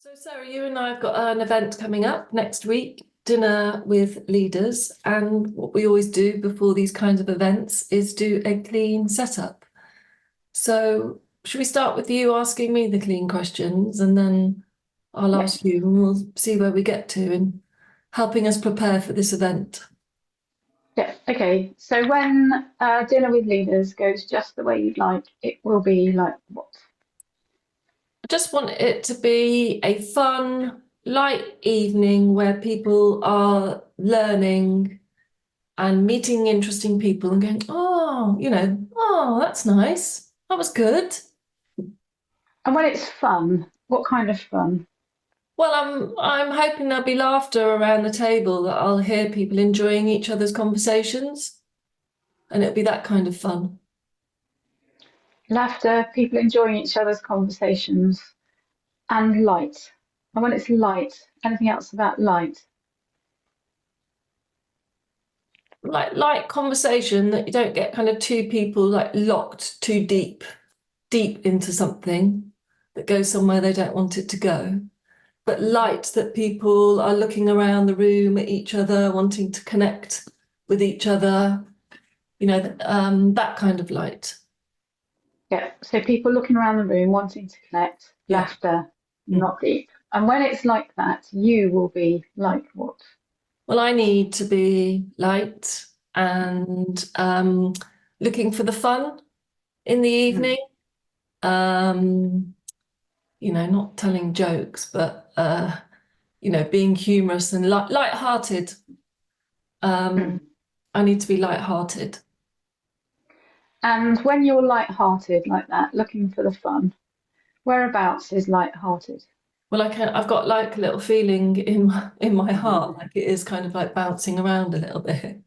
So Sarah, you and I have got an event coming up next week, dinner with leaders. And what we always do before these kinds of events is do a clean setup. So should we start with you asking me the clean questions and then I'll Yeah, ask you and we'll see where we get to in helping us prepare for this event. yeah. Okay. So when dinner with leaders goes just the way you'd like, it will be like what? I just want it to be a fun, light evening where people are learning and meeting interesting people and going, oh, oh, that's nice. That was good. And when it's fun, what kind of fun? Well, I'm hoping there'll be laughter around the table, that I'll hear people enjoying each other's conversations, and it'll be that kind of fun. Laughter, people enjoying each other's conversations, and light. And when it's light, anything else about light? Like conversation that you don't get kind of two people like locked too deep into something that goes somewhere they don't want it to go. But light that people are looking around the room at each other, wanting to connect with each other, that kind of light. Yeah. So people looking around the room wanting to connect, Yeah. laughter, Mm. not deep. And when it's like that, you will be like what? Well, I need to be light and looking for the fun in the Mm. evening. Um, not telling jokes, but being humorous and light-hearted. Mm. Um, I need to be light-hearted. And when you're light-hearted like that, looking for the fun, whereabouts is light-hearted? Well, I've got like a little feeling in my heart, like it is kind of like bouncing around a little bit.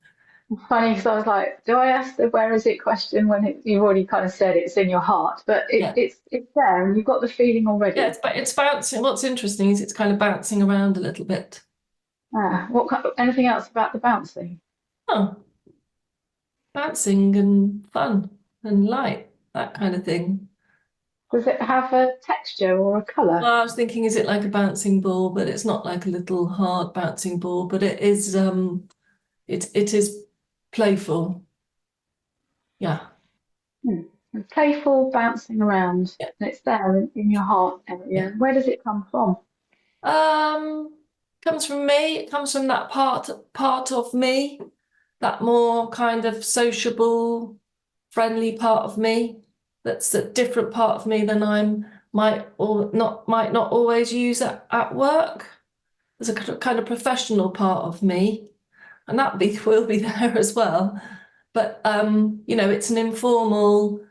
Funny, because I was like, do I ask the where is it question when you've already kind of said it's in your heart, but Yeah. it's there and you've got the feeling Yeah, already. it's bouncing. What's interesting is it's kind of bouncing around a little bit. Anything else about the bouncing? Oh, bouncing and fun and light, that kind of thing. Does it have a texture or a colour? Well, I was thinking, is it like a bouncing ball? But it's not like a little hard bouncing ball, but it is it is playful. Yeah. Hmm. And playful, bouncing around, Yeah. and it's there in your heart Yeah. area. Where does it come from? Um, Comes from me. It comes from that part of me, that more kind of sociable, friendly part of me. That's a different part of me than I'm might not always use at work. There's a kind of professional part of me, and that be will be there as well. But it's an informal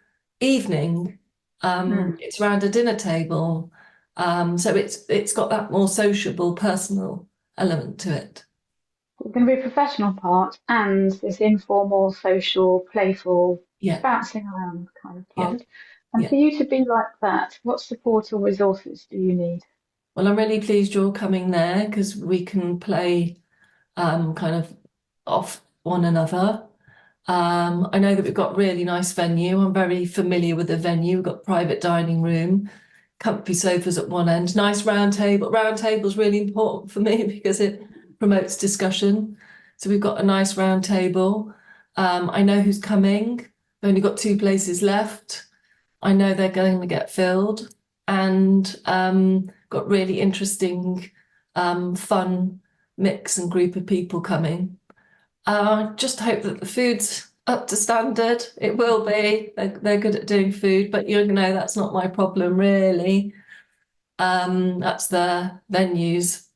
evening. Hmm. It's around a dinner table. So it's got that more sociable, personal element to it. It's going to be a professional part and this informal, social, playful, Yeah, bouncing around kind of yeah, part. And yeah. for you to be like that, what support or resources do you need? Well, I'm really pleased you're coming there because we can play kind of off one another. I know that we've got really nice venue. I'm very familiar with the venue. We've got private dining room, comfy sofas at one end, nice round table. Round table is really important for me because it promotes discussion. So we've got a nice round table. I know who's coming. We've only got two places left. I know they're going to get filled and got really interesting, fun mix and group of people coming. Just hope that the food's up to standard. It will be. They're good at doing food, but that's not my problem really. That's the venue's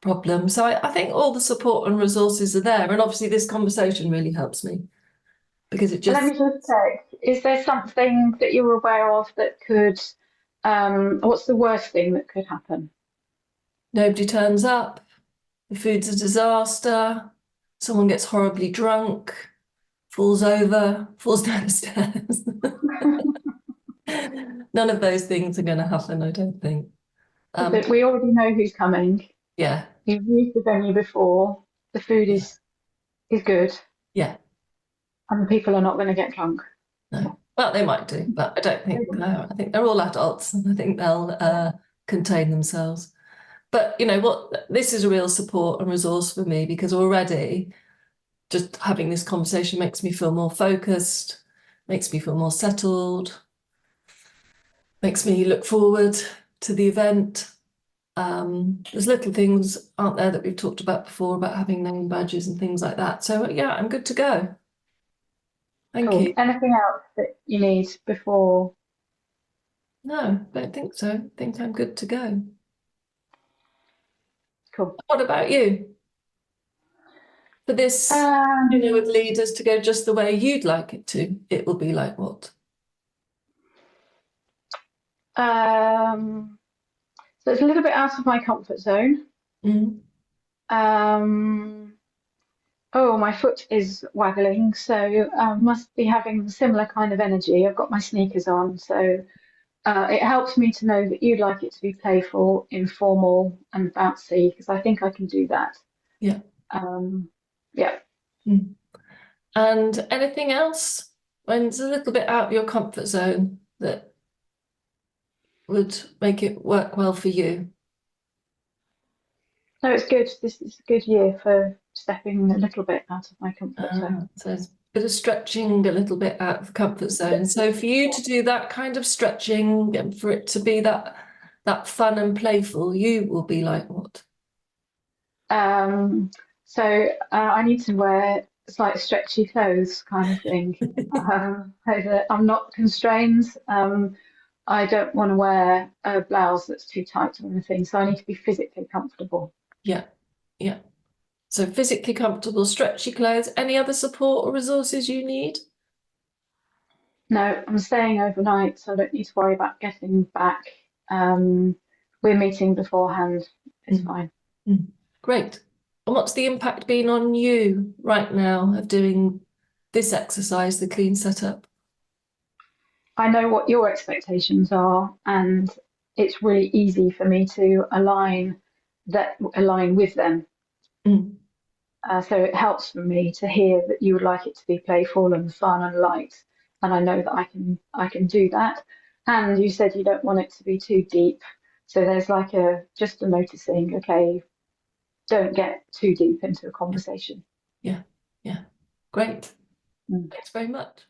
problem. So I think all the support and resources are there. And obviously this conversation really helps me because it Let just me just check. Is there something that you're aware of that could, what's the worst thing that could happen? nobody turns up. The food's a disaster. Someone gets horribly drunk, falls over, falls down the stairs. None of those things are going to happen, I don't think. Um, That we already know who's coming. yeah, You've used the venue before. The food yeah, is good, yeah, and the people are not going to get drunk. no. Well, they might do, but I don't think. I think they're all adults, and I think they'll Yeah. contain themselves. But you know what, this is a real support and resource for me, because already just having this conversation makes me feel more focused, makes me feel more settled, makes me look forward to the event. There's little things, aren't there, that we've talked about before about having name badges and things like that. So yeah, I'm good to go. Thank Cool. you. Anything else that you need before? No, don't think so. I think I'm good to go. Cool. What about you? For this, with Um, leaders to go just the way you'd like it to, it will be like what? um, so it's a little bit out of my comfort zone. Mm. Um, oh, my foot is waggling, so must be having similar kind of energy. I've got my sneakers on, so it helps me to know that you'd like it to be playful, informal, and bouncy, because I think I can do that. Yeah. Um, yeah. Mm. And anything else when it's a little bit out of your comfort zone that would make it work well for you? No, it's good. This is a good year for stepping a little bit out of my comfort zone. So it's a bit of stretching, a little bit out of the comfort zone. So for you to do that kind of stretching and for it to be that fun and playful, you will be like what? Um, I need to wear slight stretchy clothes, kind of thing. So that I'm not constrained. I don't want to wear a blouse that's too tight or anything, so I need to be physically comfortable. Yeah, yeah. So physically comfortable, stretchy clothes. Any other support or resources you need? No, I'm staying overnight, so I don't need to worry about getting back. Um, we're meeting beforehand. It's Mm. fine. Mm. Great. And what's the impact been on you right now of doing this exercise, the clean setup? I know what your expectations are, and it's really easy for me to align with them. Mm. So it helps for me to hear that you would like it to be playful and fun and light, and I know that I can do that. And you said you don't want it to be too deep, so there's like a just a noticing. Okay, don't get too deep into a Yeah, conversation. yeah, yeah. Great. Mm. Thanks very much.